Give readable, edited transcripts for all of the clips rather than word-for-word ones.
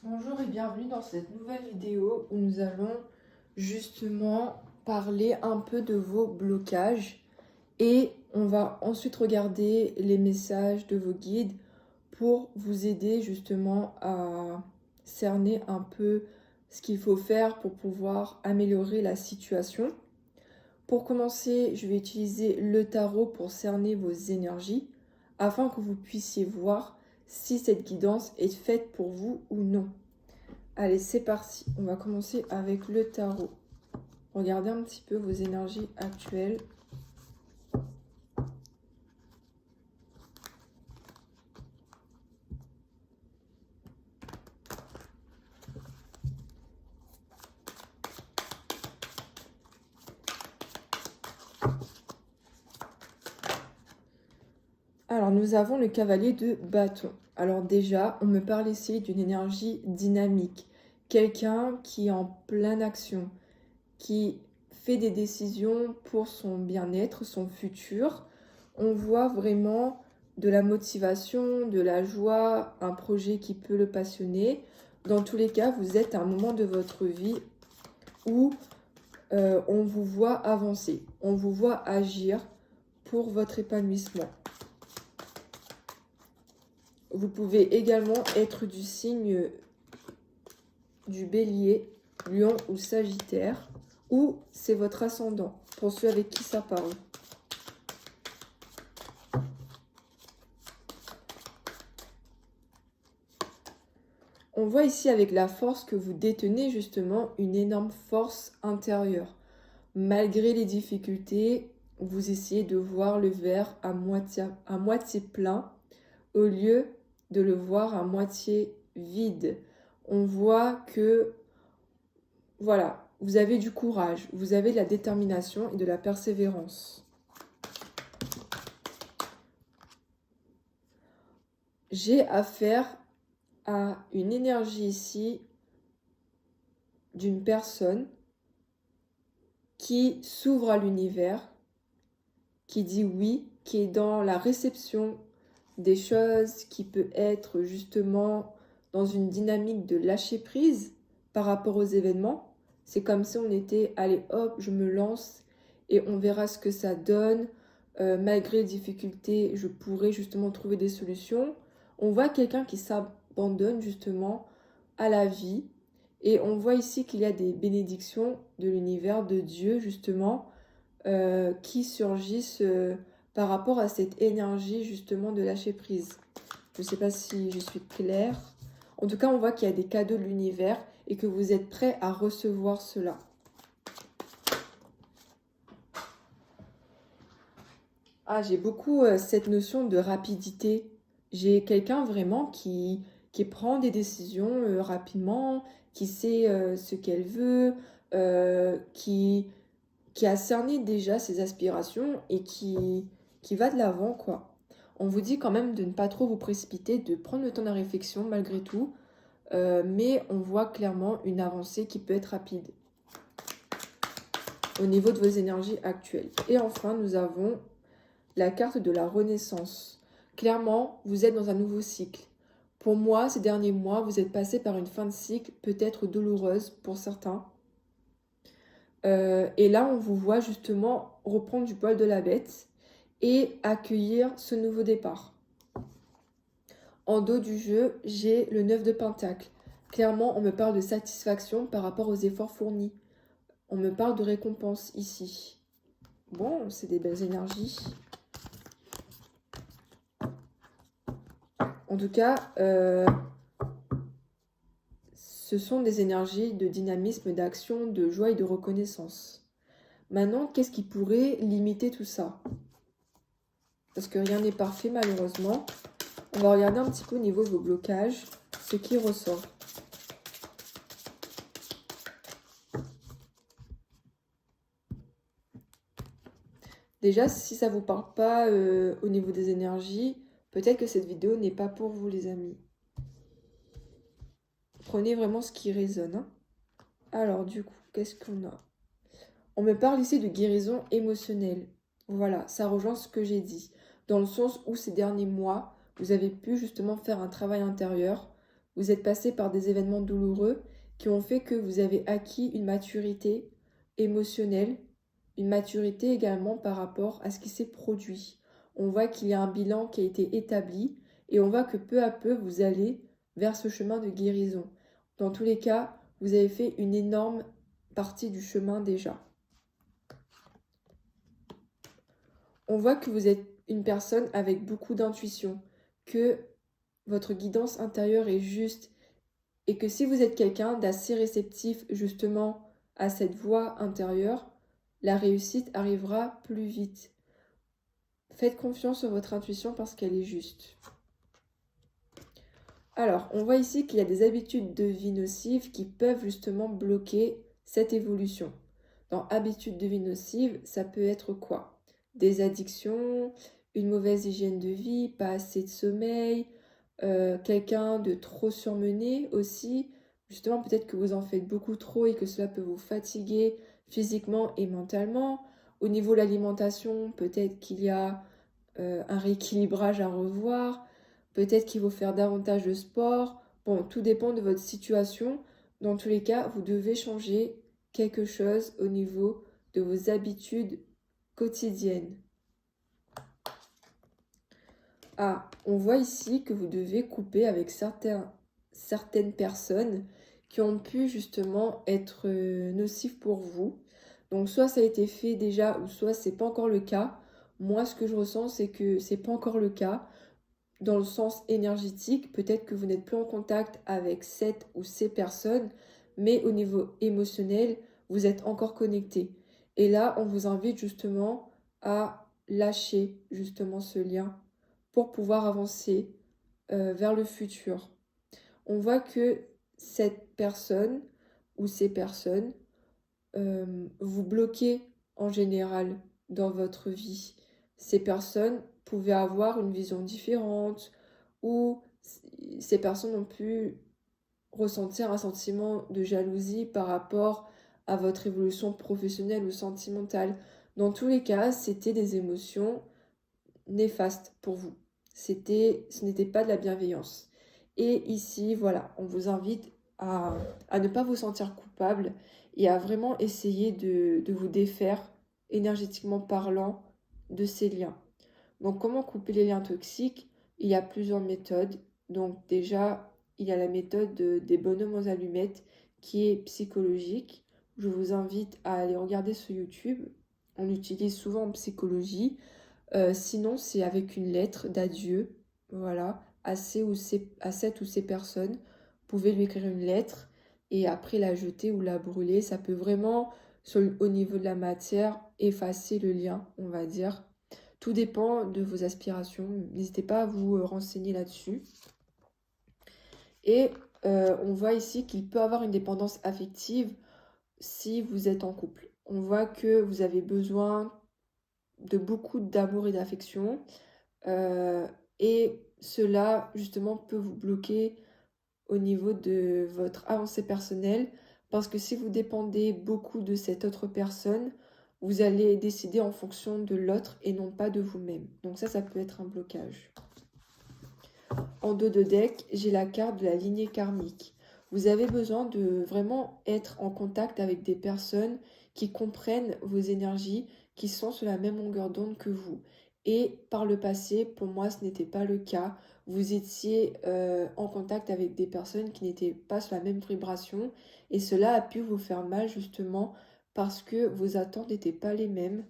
Bonjour et bienvenue dans cette nouvelle vidéo où nous allons justement parler un peu de vos blocages et on va ensuite regarder les messages de vos guides pour vous aider justement à cerner un peu ce qu'il faut faire pour pouvoir améliorer la situation. Pour commencer, je vais utiliser le tarot pour cerner vos énergies afin que vous puissiez voir si cette guidance est faite pour vous ou non. Allez, c'est parti. On va commencer avec le tarot. Regardez un petit peu vos énergies actuelles. Alors, nous avons le cavalier de bâton. Alors déjà, on me parle ici d'une énergie dynamique. Quelqu'un qui est en pleine action, qui fait des décisions pour son bien-être, son futur. On voit vraiment de la motivation, de la joie, un projet qui peut le passionner. Dans tous les cas, vous êtes à un moment de votre vie où on vous voit avancer, on vous voit agir pour votre épanouissement. Vous pouvez également être du signe du bélier, lion ou sagittaire, ou c'est votre ascendant, pour ceux avec qui ça parle. On voit ici avec la force que vous détenez justement une énorme force intérieure. Malgré les difficultés, vous essayez de voir le verre à moitié plein au lieu de le voir à moitié vide. On voit que, voilà, vous avez du courage, vous avez de la détermination et de la persévérance. J'ai affaire à une énergie ici d'une personne qui s'ouvre à l'univers, qui dit oui, qui est dans la réception des choses, qui peut être justement dans une dynamique de lâcher prise par rapport aux événements. C'est comme si on était, allez hop, je me lance et on verra ce que ça donne. Malgré les difficultés, je pourrais justement trouver des solutions. On voit quelqu'un qui s'abandonne justement à la vie. Et on voit ici qu'il y a des bénédictions de l'univers, de Dieu justement, qui surgissent par rapport à cette énergie justement de lâcher prise. Je ne sais pas si je suis claire. En tout cas, on voit qu'il y a des cadeaux de l'univers et que vous êtes prêts à recevoir cela. Ah, j'ai beaucoup cette notion de rapidité. J'ai quelqu'un vraiment qui prend des décisions rapidement, qui sait ce qu'elle veut, qui a cerné déjà ses aspirations et qui va de l'avant, quoi. On vous dit quand même de ne pas trop vous précipiter, de prendre le temps de la réflexion malgré tout, mais on voit clairement une avancée qui peut être rapide au niveau de vos énergies actuelles. Et enfin, nous avons la carte de la renaissance. Clairement, vous êtes dans un nouveau cycle. Pour moi, ces derniers mois, vous êtes passé par une fin de cycle peut-être douloureuse pour certains. Et là, on vous voit justement reprendre du poil de la bête et accueillir ce nouveau départ. En dos du jeu, j'ai le 9 de Pentacle. Clairement, on me parle de satisfaction par rapport aux efforts fournis. On me parle de récompense ici. Bon, c'est des belles énergies. En tout cas, ce sont des énergies de dynamisme, d'action, de joie et de reconnaissance. Maintenant, qu'est-ce qui pourrait limiter tout ça? Parce que rien n'est parfait malheureusement. On va regarder un petit peu au niveau de vos blocages, ce qui ressort. Déjà, si ça ne vous parle pas au niveau des énergies, peut-être que cette vidéo n'est pas pour vous les amis. Prenez vraiment ce qui résonne. Hein. Alors du coup, qu'est-ce qu'on a? On me parle ici de guérison émotionnelle. Voilà, ça rejoint ce que j'ai dit. Dans le sens où ces derniers mois, vous avez pu justement faire un travail intérieur vous êtes passé par des événements douloureux qui ont fait que vous avez acquis une maturité émotionnelle, une maturité également par rapport à ce qui s'est produit. On voit qu'il y a un bilan qui a été établi et on voit que peu à peu, vous allez vers ce chemin de guérison. Dans tous les cas, vous avez fait une énorme partie du chemin déjà. On voit que vous êtes une personne avec beaucoup d'intuition, que votre guidance intérieure est juste et que si vous êtes quelqu'un d'assez réceptif justement à cette voix intérieure, la réussite arrivera plus vite. Faites confiance en votre intuition parce qu'elle est juste. Alors, on voit ici qu'il y a des habitudes de vie nocives qui peuvent justement bloquer cette évolution. Dans habitudes de vie nocives, ça peut être quoi? Des addictions, une mauvaise hygiène de vie, pas assez de sommeil, quelqu'un de trop surmené aussi. Justement, peut-être que vous en faites beaucoup trop et que cela peut vous fatiguer physiquement et mentalement. Au niveau de l'alimentation, peut-être qu'il y a un rééquilibrage à revoir. Peut-être qu'il faut faire davantage de sport. Bon, tout dépend de votre situation. Dans tous les cas, vous devez changer quelque chose au niveau de vos habitudes quotidiennes. Ah, on voit ici que vous devez couper avec certaines personnes qui ont pu justement être nocives pour vous. Donc soit ça a été fait déjà ou soit c'est pas encore le cas. Moi, ce que je ressens, c'est que c'est pas encore le cas. Dans le sens énergétique, peut-être que vous n'êtes plus en contact avec cette ou ces personnes, mais au niveau émotionnel, vous êtes encore connecté. Et là, on vous invite justement à lâcher justement ce lien pour pouvoir avancer vers le futur. On voit que cette personne ou ces personnes vous bloquez en général dans votre vie. Ces personnes pouvaient avoir une vision différente ou ces personnes ont pu ressentir un sentiment de jalousie par rapport à votre évolution professionnelle ou sentimentale. Dans tous les cas, c'était des émotions néfastes pour vous. Ce n'était pas de la bienveillance. Et ici, voilà, on vous invite à ne pas vous sentir coupable et à vraiment essayer de vous défaire, énergétiquement parlant, de ces liens. Donc, comment couper les liens toxiques? Il y a plusieurs méthodes. Donc, déjà, il y a la méthode des bonhommes aux allumettes qui est psychologique. Je vous invite à aller regarder sur YouTube. On l'utilise souvent en psychologie. Sinon, c'est avec une lettre d'adieu, voilà, à cette ou ces personnes. Vous pouvez lui écrire une lettre et après la jeter ou la brûler. Ça peut vraiment, au niveau de la matière, effacer le lien, on va dire. Tout dépend de vos aspirations. N'hésitez pas à vous renseigner là-dessus. Et on voit ici qu'il peut avoir une dépendance affective si vous êtes en couple. On voit que vous avez besoin de beaucoup d'amour et d'affection. Et cela, justement, peut vous bloquer au niveau de votre avancée personnelle. Parce que si vous dépendez beaucoup de cette autre personne, vous allez décider en fonction de l'autre et non pas de vous-même. Donc ça peut être un blocage. En dos de deck, j'ai la carte de la lignée karmique. Vous avez besoin de vraiment être en contact avec des personnes qui comprennent vos énergies, qui sont sur la même longueur d'onde que vous. Et par le passé, pour moi, ce n'était pas le cas. Vous étiez en contact avec des personnes qui n'étaient pas sur la même vibration. Et cela a pu vous faire mal justement parce que vos attentes n'étaient pas les mêmes.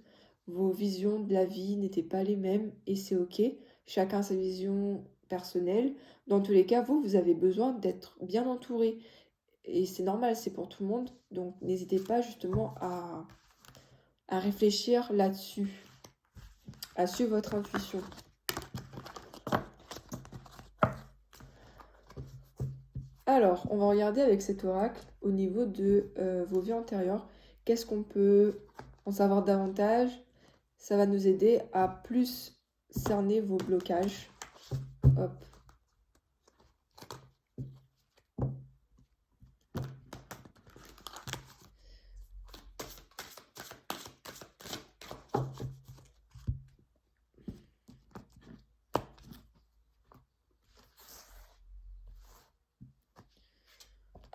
Vos visions de la vie n'étaient pas les mêmes. Et c'est OK. Chacun sa vision personnelle. Dans tous les cas, vous avez besoin d'être bien entouré. Et c'est normal, c'est pour tout le monde. Donc n'hésitez pas justement à réfléchir là-dessus, à suivre votre intuition. Alors, on va regarder avec cet oracle au niveau de vos vies antérieures. Qu'est-ce qu'on peut en savoir davantage? Ça va nous aider à plus cerner vos blocages. Hop.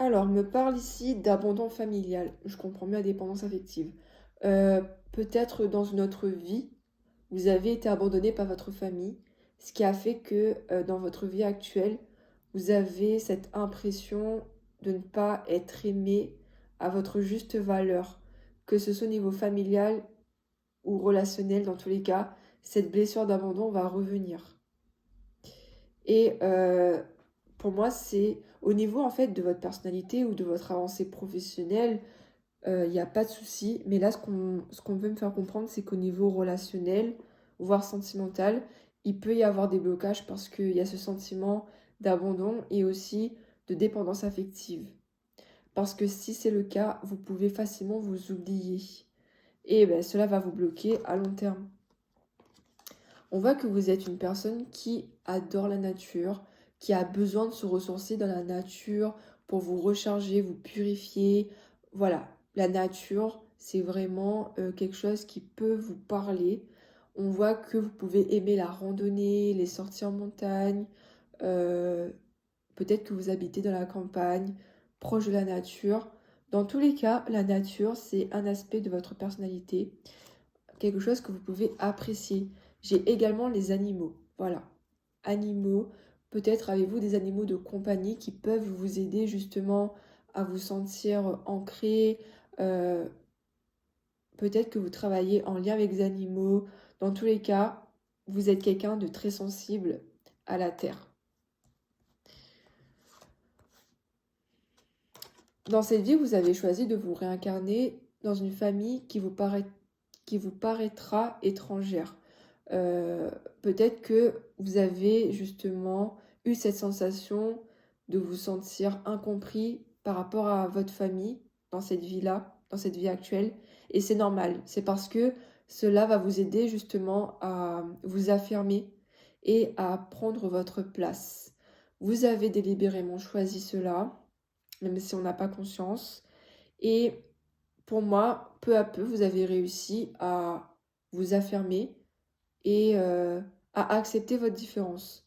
Alors, me parle ici d'abandon familial. Je comprends mieux la dépendance affective. Euh, Peut-être dans une autre vie, vous avez été abandonné par votre famille, ce qui a fait que dans votre vie actuelle, vous avez cette impression de ne pas être aimé à votre juste valeur, que ce soit au niveau familial ou relationnel, dans tous les cas, cette blessure d'abandon va revenir. Et pour moi, c'est au niveau en fait de votre personnalité ou de votre avancée professionnelle, il n'y a pas de souci. Mais là, ce qu'on veut me faire comprendre, c'est qu'au niveau relationnel, voire sentimental, il peut y avoir des blocages parce qu'il y a ce sentiment d'abandon et aussi de dépendance affective. Parce que si c'est le cas, vous pouvez facilement vous oublier. Et ben, cela va vous bloquer à long terme. On voit que vous êtes une personne qui adore la nature, qui a besoin de se ressourcer dans la nature pour vous recharger, vous purifier. Voilà, la nature, c'est vraiment quelque chose qui peut vous parler. On voit que vous pouvez aimer la randonnée, les sorties en montagne. euh, Peut-être que vous habitez dans la campagne, proche de la nature. Dans tous les cas, la nature, c'est un aspect de votre personnalité, quelque chose que vous pouvez apprécier. J'ai également les animaux. Voilà. Animaux. Peut-être avez-vous des animaux de compagnie qui peuvent vous aider justement à vous sentir ancré. Euh, Peut-être que vous travaillez en lien avec les animaux. Dans tous les cas, vous êtes quelqu'un de très sensible à la terre. Dans cette vie, vous avez choisi de vous réincarner dans une famille qui vous paraîtra étrangère. Euh, Peut-être que vous avez justement eu cette sensation de vous sentir incompris par rapport à votre famille dans cette vie-là, dans cette vie actuelle. Et c'est normal. C'est parce que cela va vous aider justement à vous affirmer et à prendre votre place. Vous avez délibérément choisi cela, même si on n'a pas conscience. Et pour moi, peu à peu, vous avez réussi à vous affirmer et à accepter votre différence.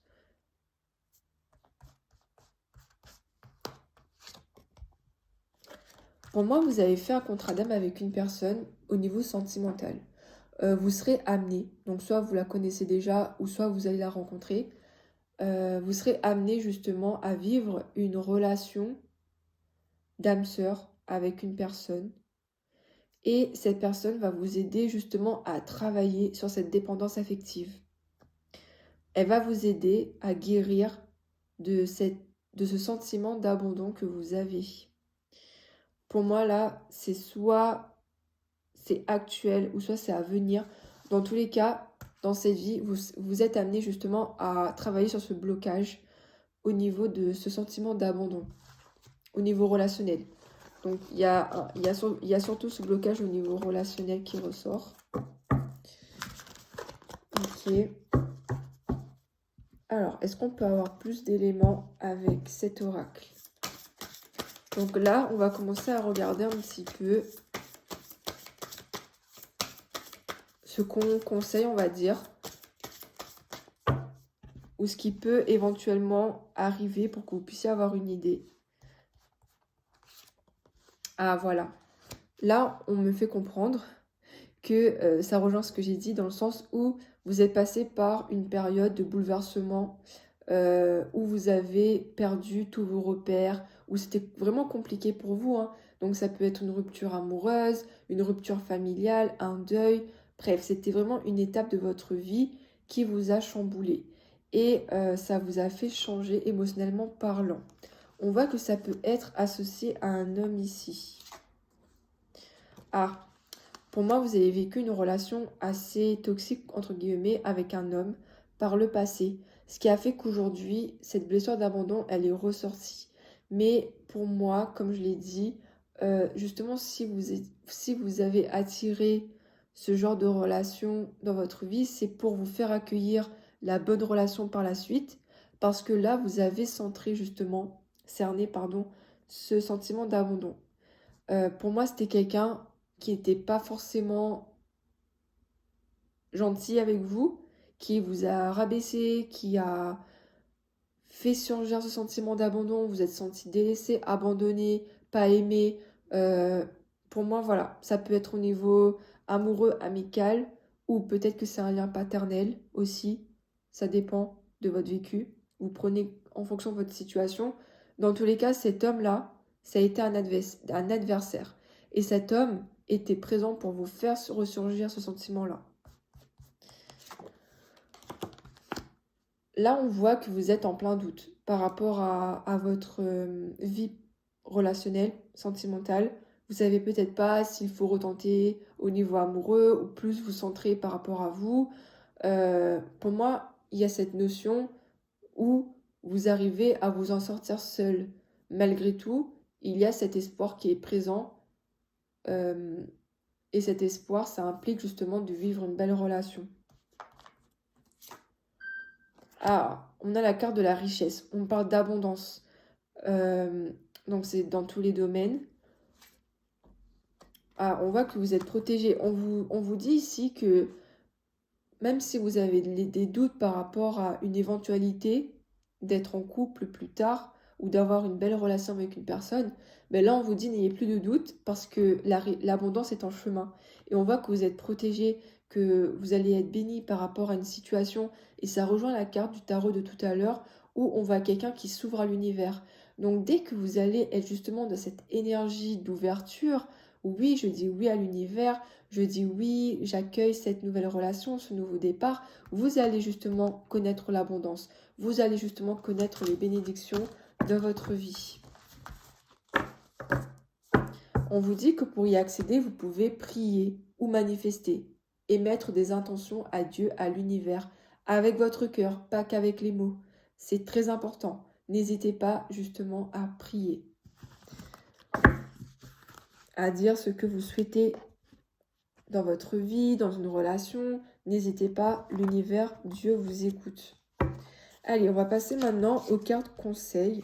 Pour moi, vous avez fait un contrat d'âme avec une personne au niveau sentimental. Vous serez amené, donc soit vous la connaissez déjà ou soit vous allez la rencontrer, vous serez amené justement à vivre une relation d'âme sœur avec une personne. Et cette personne va vous aider justement à travailler sur cette dépendance affective. Elle va vous aider à guérir de ce sentiment d'abandon que vous avez. Pour moi, là, c'est soit c'est actuel ou soit c'est à venir. Dans tous les cas, dans cette vie, vous êtes amené justement à travailler sur ce blocage au niveau de ce sentiment d'abandon, au niveau relationnel. Donc, il y a surtout ce blocage au niveau relationnel qui ressort. Ok. Alors, est-ce qu'on peut avoir plus d'éléments avec cet oracle? Donc là, on va commencer à regarder un petit peu ce qu'on conseille, on va dire, ou ce qui peut éventuellement arriver pour que vous puissiez avoir une idée. Ah, voilà. Là, on me fait comprendre que ça rejoint ce que j'ai dit dans le sens où vous êtes passé par une période de bouleversement où vous avez perdu tous vos repères, où c'était vraiment compliqué pour vous, hein. Donc ça peut être une rupture amoureuse, une rupture familiale, un deuil. Bref, c'était vraiment une étape de votre vie qui vous a chamboulé. Et ça vous a fait changer émotionnellement parlant. On voit que ça peut être associé à un homme ici. Ah, pour moi, vous avez vécu une relation assez toxique, entre guillemets, avec un homme par le passé. Ce qui a fait qu'aujourd'hui, cette blessure d'abandon, elle est ressortie. Mais pour moi, comme je l'ai dit, justement, si vous avez attiré ce genre de relation dans votre vie, c'est pour vous faire accueillir la bonne relation par la suite. Parce que là, vous avez cerné, pardon, ce sentiment d'abandon. Pour moi, c'était quelqu'un qui n'était pas forcément gentil avec vous, qui vous a rabaissé, qui a fait surgir ce sentiment d'abandon, vous êtes senti délaissé, abandonné, pas aimé. Pour moi, voilà, ça peut être au niveau amoureux, amical, ou peut-être que c'est un lien paternel aussi. Ça dépend de votre vécu. Vous prenez en fonction de votre situation. Dans tous les cas, cet homme-là, ça a été un adversaire. Et cet homme était présent pour vous faire ressurgir ce sentiment-là. Là, on voit que vous êtes en plein doute par rapport à votre vie relationnelle, sentimentale. Vous savez peut-être pas s'il faut retenter au niveau amoureux ou plus vous centrer par rapport à vous. Pour moi, il y a cette notion où vous arrivez à vous en sortir seul. Malgré tout, il y a cet espoir qui est présent. Et cet espoir, ça implique justement de vivre une belle relation. Ah, on a la carte de la richesse. On parle d'abondance. Donc c'est dans tous les domaines. Ah, on voit que vous êtes protégé. On vous dit ici que même si vous avez des doutes par rapport à une éventualité d'être en couple plus tard ou d'avoir une belle relation avec une personne, ben là on vous dit n'ayez plus de doute parce que l'abondance est en chemin. Et on voit que vous êtes protégé, que vous allez être béni par rapport à une situation. Et ça rejoint la carte du tarot de tout à l'heure où on voit quelqu'un qui s'ouvre à l'univers. Donc dès que vous allez être justement dans cette énergie d'ouverture, oui, je dis oui à l'univers, je dis oui, j'accueille cette nouvelle relation, ce nouveau départ, vous allez justement connaître l'abondance. Vous allez justement connaître les bénédictions de votre vie. On vous dit que pour y accéder, vous pouvez prier ou manifester et mettre des intentions à Dieu, à l'univers, avec votre cœur, pas qu'avec les mots. C'est très important. N'hésitez pas justement à prier, à dire ce que vous souhaitez dans votre vie, dans une relation. N'hésitez pas, l'univers, Dieu vous écoute. Allez, on va passer maintenant aux cartes conseils.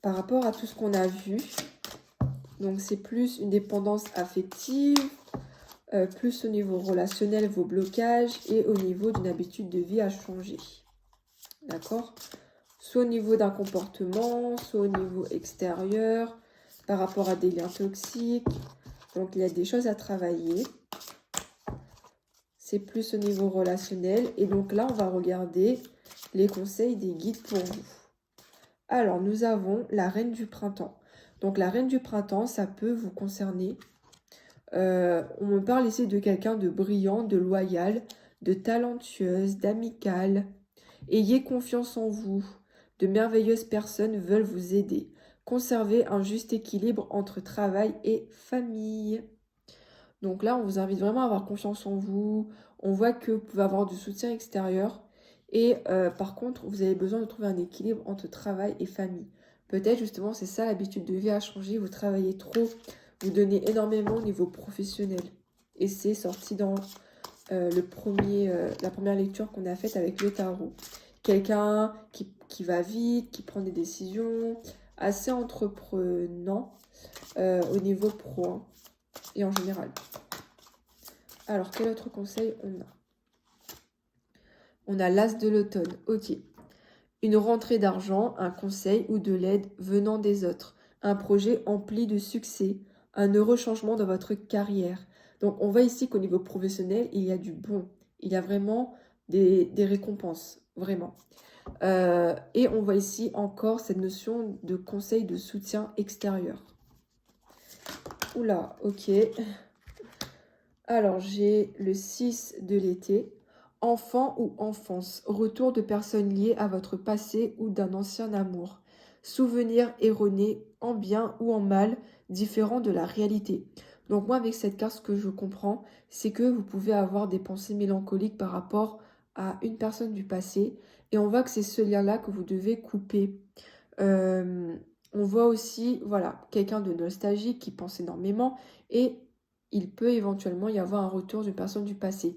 Par rapport à tout ce qu'on a vu. Donc c'est plus une dépendance affective, plus au niveau relationnel, vos blocages, et au niveau d'une habitude de vie à changer. D'accord? Soit au niveau d'un comportement, soit au niveau extérieur, par rapport à des liens toxiques. Donc il y a des choses à travailler. C'est plus au niveau relationnel. Et donc là, on va regarder les conseils des guides pour vous. Alors, nous avons la reine du printemps. Donc la reine du printemps, ça peut vous concerner. On me parle ici de quelqu'un de brillant, de loyal, de talentueuse, d'amical. Ayez confiance en vous. De merveilleuses personnes veulent vous aider. Conservez un juste équilibre entre travail et famille. Donc là, on vous invite vraiment à avoir confiance en vous. On voit que vous pouvez avoir du soutien extérieur. Et par contre, vous avez besoin de trouver un équilibre entre travail et famille. Peut-être justement, c'est ça l'habitude de vie à changer. Vous travaillez trop, vous donnez énormément au niveau professionnel. Et c'est sorti dans la première lecture qu'on a faite avec le tarot. Quelqu'un qui va vite, qui prend des décisions, assez entreprenant au niveau pro hein, et en général. Alors, quel autre conseil on a? On a l'as de l'automne. Ok. Une rentrée d'argent, un conseil ou de l'aide venant des autres. Un projet empli de succès. Un heureux changement dans votre carrière. Donc, on voit ici qu'au niveau professionnel, il y a du bon. Il y a vraiment des récompenses. Vraiment. Et on voit ici encore cette notion de conseil de soutien extérieur. Oula, ok. Alors, j'ai le 6 de l'été. Enfant ou enfance, retour de personnes liées à votre passé ou d'un ancien amour. Souvenirs erronés, en bien ou en mal, différents de la réalité. Donc moi, avec cette carte, ce que je comprends, c'est que vous pouvez avoir des pensées mélancoliques par rapport à une personne du passé. Et on voit que c'est ce lien-là que vous devez couper. On voit aussi, voilà, quelqu'un de nostalgique qui pense énormément et il peut éventuellement y avoir un retour d'une personne du passé.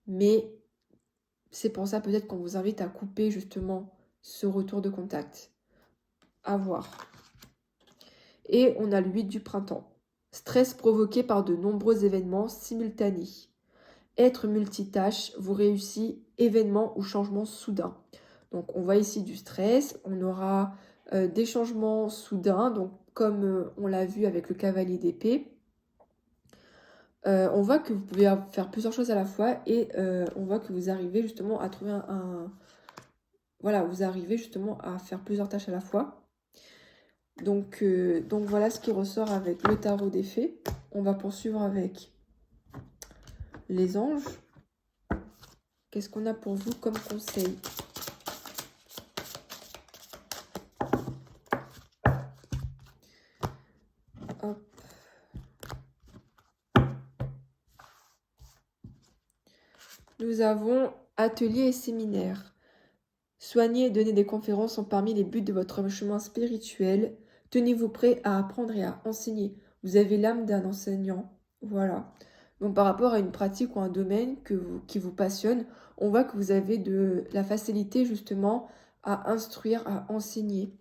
Mais c'est pour ça peut-être qu'on vous invite à couper justement ce retour de contact. À voir. Et on a le 8 du printemps. Stress provoqué par de nombreux événements simultanés. être multitâche, vous réussissez événements ou changements soudains. Donc on voit ici du stress, on aura des changements soudains, donc comme on l'a vu avec le cavalier d'épée. On voit que vous pouvez faire plusieurs choses à la fois et on voit que vous arrivez justement à trouver voilà, vous arrivez justement à faire plusieurs tâches à la fois. Donc voilà ce qui ressort avec le tarot des fées. On va poursuivre avec les anges. Qu'est-ce qu'on a pour vous comme conseil? Hop. Nous avons ateliers et séminaires. Soigner et donner des conférences sont parmi les buts de votre chemin spirituel. Tenez-vous prêt à apprendre et à enseigner. Vous avez l'âme d'un enseignant. Voilà. Donc par rapport à une pratique ou un domaine qui vous passionne, on voit que vous avez de la facilité justement à instruire, à enseigner.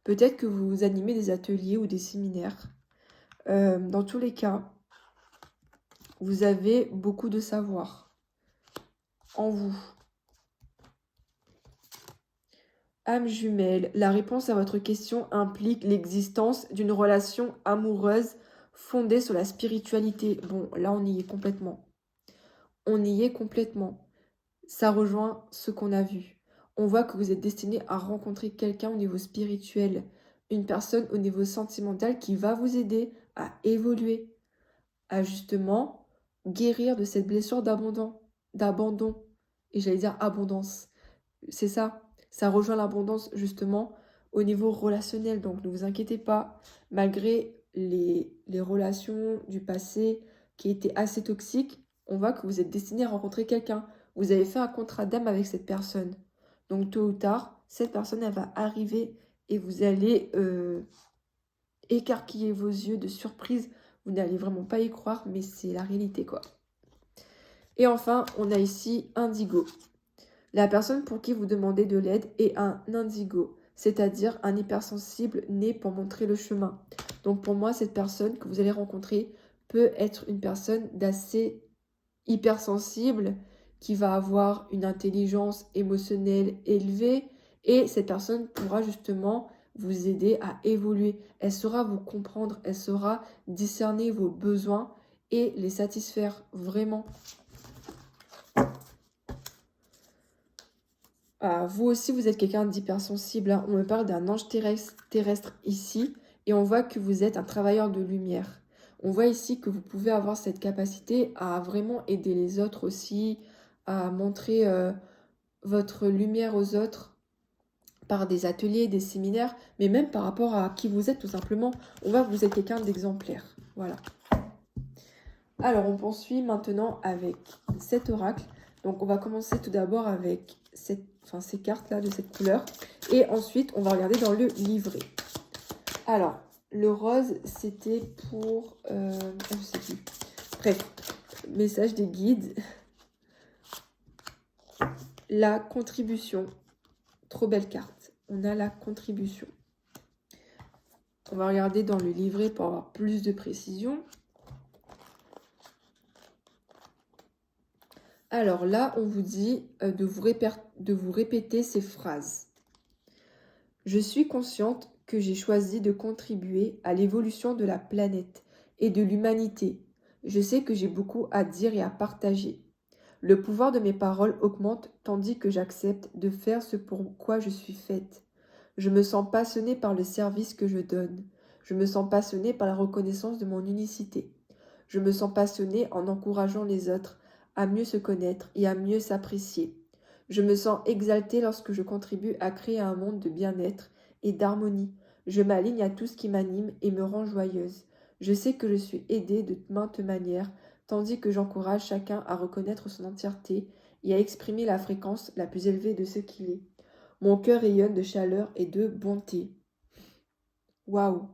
Peut-être que vous animez des ateliers ou des séminaires. Dans tous les cas, vous avez beaucoup de savoir en vous. Âme jumelle, la réponse à votre question implique l'existence d'une relation amoureuse fondée sur la spiritualité. Bon, là, on y est complètement. On y est complètement. Ça rejoint ce qu'on a vu. On voit que vous êtes destiné à rencontrer quelqu'un au niveau spirituel, une personne au niveau sentimental qui va vous aider à évoluer, à justement guérir de cette blessure d'abandon. Et j'allais dire abondance. C'est ça. Ça rejoint l'abondance justement au niveau relationnel. Donc ne vous inquiétez pas, malgré les relations du passé qui étaient assez toxiques, on voit que vous êtes destiné à rencontrer quelqu'un. Vous avez fait un contrat d'âme avec cette personne. Donc tôt ou tard, cette personne, elle va arriver et vous allez écarquiller vos yeux de surprise. Vous n'allez vraiment pas y croire, mais c'est la réalité, quoi. Et enfin, on a ici Indigo. La personne pour qui vous demandez de l'aide est un indigo, c'est-à-dire un hypersensible né pour montrer le chemin. Donc pour moi, cette personne que vous allez rencontrer peut être une personne d'assez hypersensible, qui va avoir une intelligence émotionnelle élevée, et cette personne pourra justement vous aider à évoluer. Elle saura vous comprendre, elle saura discerner vos besoins et les satisfaire vraiment. Ah, vous aussi, vous êtes quelqu'un d'hypersensible, hein. On me parle d'un ange terrestre ici et on voit que vous êtes un travailleur de lumière. On voit ici que vous pouvez avoir cette capacité à vraiment aider les autres aussi, à montrer votre lumière aux autres par des ateliers, des séminaires, mais même par rapport à qui vous êtes tout simplement. On voit que vous êtes quelqu'un d'exemplaire. Voilà. Alors, on poursuit maintenant avec cet oracle. Donc, on va commencer tout d'abord avec ces cartes-là de cette couleur. Et ensuite, on va regarder dans le livret. Alors, le rose, c'était pour... je sais plus. Bref, message des guides. La contribution. Trop belle carte. On a la contribution. On va regarder dans le livret pour avoir plus de précision. Alors là, on vous dit de vous répéter ces phrases. Je suis consciente que j'ai choisi de contribuer à l'évolution de la planète et de l'humanité. Je sais que j'ai beaucoup à dire et à partager. Le pouvoir de mes paroles augmente tandis que j'accepte de faire ce pour quoi je suis faite. Je me sens passionnée par le service que je donne. Je me sens passionnée par la reconnaissance de mon unicité. Je me sens passionnée en encourageant les autres à mieux se connaître et à mieux s'apprécier. Je me sens exaltée lorsque je contribue à créer un monde de bien-être et d'harmonie. Je m'aligne à tout ce qui m'anime et me rend joyeuse. Je sais que je suis aidée de maintes manières, tandis que j'encourage chacun à reconnaître son entièreté et à exprimer la fréquence la plus élevée de ce qu'il est. Mon cœur rayonne de chaleur et de bonté. Waouh!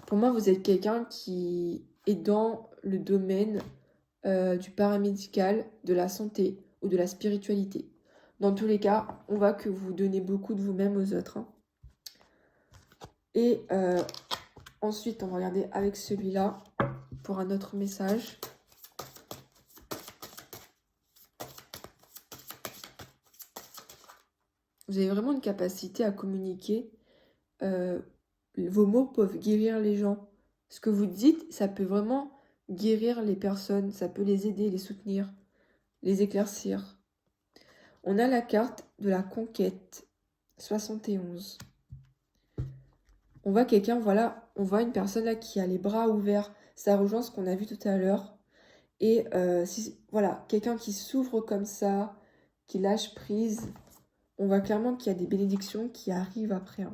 Pour moi, vous êtes quelqu'un qui est dans le domaine du paramédical, de la santé ou de la spiritualité. Dans tous les cas, on voit que vous donnez beaucoup de vous-même aux autres, hein. Et ensuite, on va regarder avec celui-là pour un autre message. Vous avez vraiment une capacité à communiquer. Vos mots peuvent guérir les gens. Ce que vous dites, ça peut vraiment guérir les personnes. Ça peut les aider, les soutenir, les éclaircir. On a la carte de la conquête. 71. On voit quelqu'un, voilà, on voit une personne là qui a les bras ouverts. Ça rejoint ce qu'on a vu tout à l'heure. Et voilà, quelqu'un qui s'ouvre comme ça, qui lâche prise. On voit clairement qu'il y a des bénédictions qui arrivent après.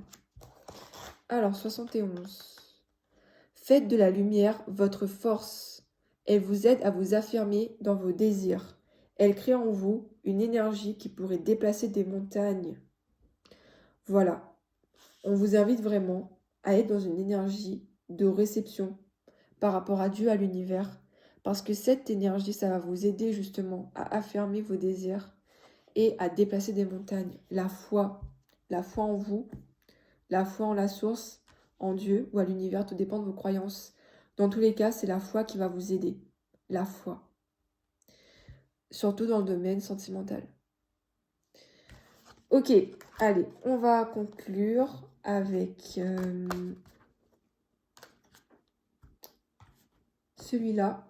Alors, 71. Faites de la lumière votre force. Elle vous aide à vous affirmer dans vos désirs. Elle crée en vous une énergie qui pourrait déplacer des montagnes. Voilà. On vous invite vraiment à être dans une énergie de réception par rapport à Dieu, à l'univers. Parce que cette énergie, ça va vous aider justement à affirmer vos désirs et à déplacer des montagnes. La foi en vous, la foi en la source, en Dieu ou à l'univers, tout dépend de vos croyances. Dans tous les cas, c'est la foi qui va vous aider. La foi. Surtout dans le domaine sentimental. Ok, allez, on va conclure avec celui-là.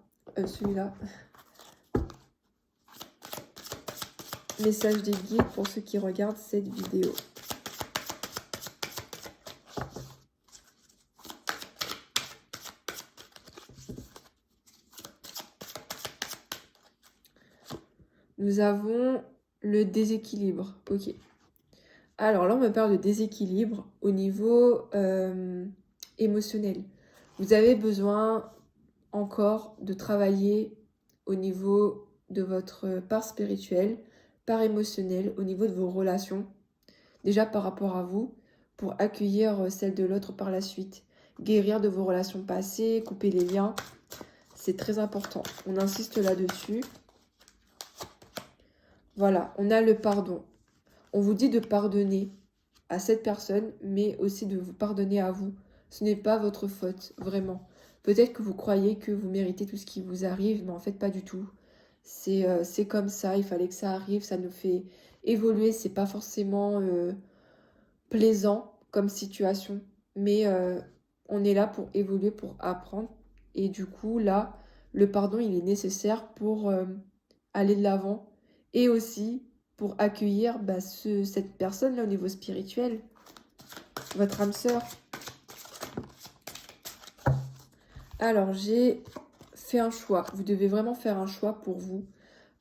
Message des guides pour ceux qui regardent cette vidéo. Nous avons le déséquilibre. Ok. Alors là, on me parle de déséquilibre au niveau émotionnel. Vous avez besoin encore de travailler au niveau de votre part spirituelle, part émotionnelle, au niveau de vos relations, déjà par rapport à vous, pour accueillir celle de l'autre par la suite. Guérir de vos relations passées, couper les liens, c'est très important. On insiste là-dessus. Voilà, on a le pardon. On vous dit de pardonner à cette personne, mais aussi de vous pardonner à vous. Ce n'est pas votre faute, vraiment. Peut-être que vous croyez que vous méritez tout ce qui vous arrive, mais en fait pas du tout. C'est comme ça, il fallait que ça arrive, ça nous fait évoluer. C'est pas forcément plaisant comme situation, mais on est là pour évoluer, pour apprendre. Et du coup, là, le pardon, il est nécessaire pour aller de l'avant et aussi pour accueillir cette personne-là au niveau spirituel, votre âme sœur. Alors, j'ai fait un choix. Vous devez vraiment faire un choix pour vous.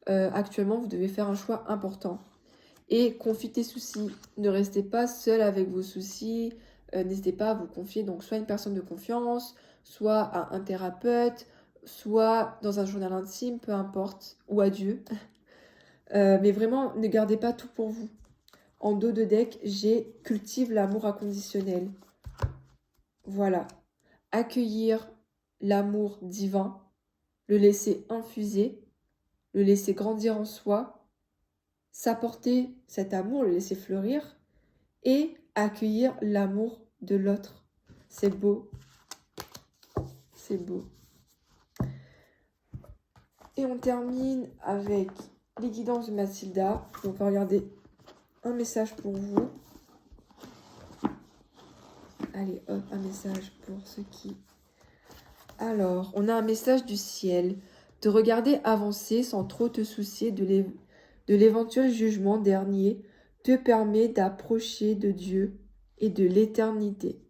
Actuellement, vous devez faire un choix important. Et confiez tes soucis. Ne restez pas seul avec vos soucis. N'hésitez pas à vous confier donc soit à une personne de confiance, soit à un thérapeute, soit dans un journal intime, peu importe, ou à Dieu. Mais vraiment, ne gardez pas tout pour vous. En dos de deck, j'ai cultive l'amour inconditionnel. Voilà. Accueillir l'amour divin, le laisser infuser, le laisser grandir en soi, s'apporter cet amour, le laisser fleurir et accueillir l'amour de l'autre. C'est beau. C'est beau. Et on termine avec les guidances de Mathilda. On va regarder un message pour vous. Allez, hop, un message pour ceux qui... Alors, on a un message du ciel. Te regarder avancer sans trop te soucier de l'éventuel jugement dernier te permet d'approcher de Dieu et de l'éternité.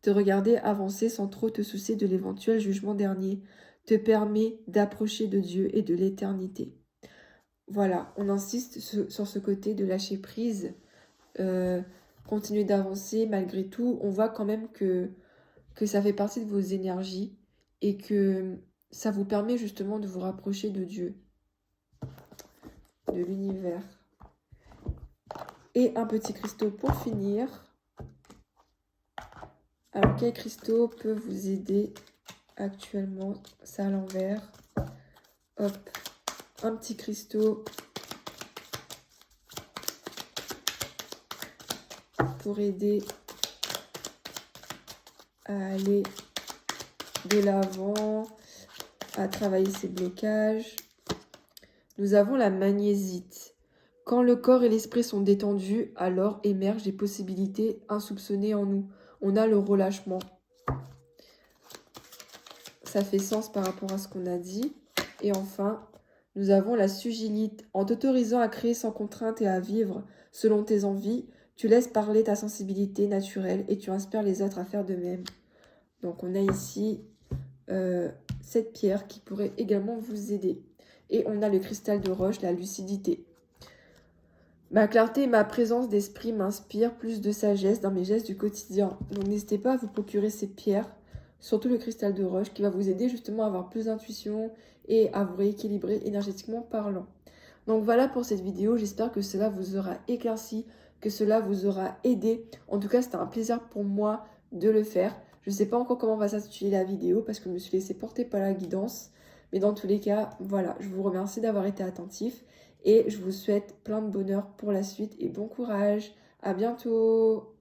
Te regarder avancer sans trop te soucier de l'éventuel jugement dernier te permet d'approcher de Dieu et de l'éternité. Voilà, on insiste sur ce côté de lâcher prise, continuer d'avancer malgré tout. On voit quand même que ça fait partie de vos énergies et que ça vous permet justement de vous rapprocher de Dieu, de l'univers. Et un petit cristaux pour finir. Alors, quel cristaux peut vous aider actuellement? Ça à l'envers. Hop, un petit cristaux pour aider à aller de l'avant, à travailler ses blocages. Nous avons la magnésite. Quand le corps et l'esprit sont détendus, alors émergent des possibilités insoupçonnées en nous. On a le relâchement. Ça fait sens par rapport à ce qu'on a dit. Et enfin, nous avons la sugilite. En t'autorisant à créer sans contrainte et à vivre selon tes envies, tu laisses parler ta sensibilité naturelle et tu inspires les autres à faire de même. Donc on a ici cette pierre qui pourrait également vous aider. Et on a le cristal de roche, la lucidité. Ma clarté et ma présence d'esprit m'inspirent plus de sagesse dans mes gestes du quotidien. Donc n'hésitez pas à vous procurer cette pierre, surtout le cristal de roche, qui va vous aider justement à avoir plus d'intuition et à vous rééquilibrer énergétiquement parlant. Donc voilà pour cette vidéo, j'espère que cela vous aura éclairci, que cela vous aura aidé. En tout cas, c'était un plaisir pour moi de le faire. Je ne sais pas encore comment va s'intituler la vidéo parce que je me suis laissée porter par la guidance. Mais dans tous les cas, voilà, je vous remercie d'avoir été attentif et je vous souhaite plein de bonheur pour la suite et bon courage. À bientôt!